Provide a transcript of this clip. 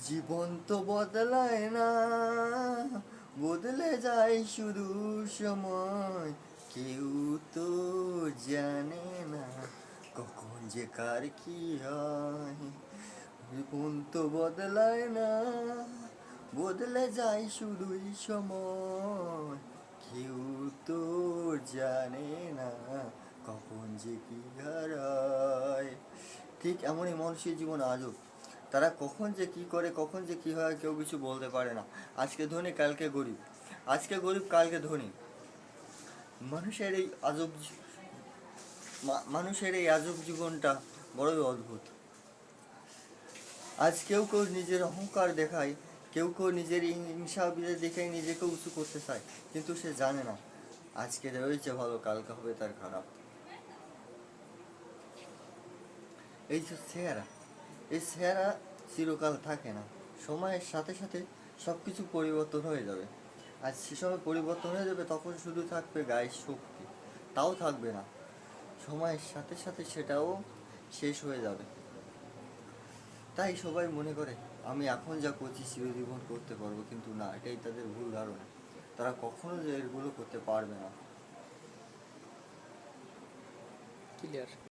জীবন তো বদলায় না, বদলে যায় শুধু সময়। কেউ তো জানে না কখন যে কার কি হয়। জীবন তো বদলায় না, বদলে যায় শুধুই সময়। কেউ তো জানে না কখন যে কি হারায়। ঠিক এমনই মানুষের জীবন আজও। তারা কখন যে কি করে, কখন যে কি হয়, কেউ কিছু বলতে পারে না। আজকে ধনী, কালকে গরিব, আজকে গরিব, কালকে ধনী। মানুষের এই আজব মানুষের এই আজব জীবনটা বড়ই অদ্ভুত। আজ কেউ কেউ নিজের অহংকার দেখায়, কেউ কেউ নিজের হিংসা বিজয় দেখে নিজেকে উঁচু করতে চায়, কিন্তু সে জানে না আজকে রয়েছে ভালো, কালকে হবে তার খারাপ। এই যে চেহারা, এই চেহারা চিরকাল থাকে না। সময়ের সাথে সাথে সব কিছু পরিবর্তন হয়ে যাবে। আর সে সময় পরিবর্তন হয়ে যাবে, তখন শুধু থাকবে গায়ের শক্তি, তাও থাকবে না। সময়ের সাথে সাথে সেটাও শেষ হয়ে যাবে। তাই সবাই মনে করে আমি এখন যা করছি চিরজীবন করতে পারবো, কিন্তু না, এটাই তাদের ভুল ধারণা। তারা কখনো যে এগুলো করতে পারবে না। ক্লিয়ার।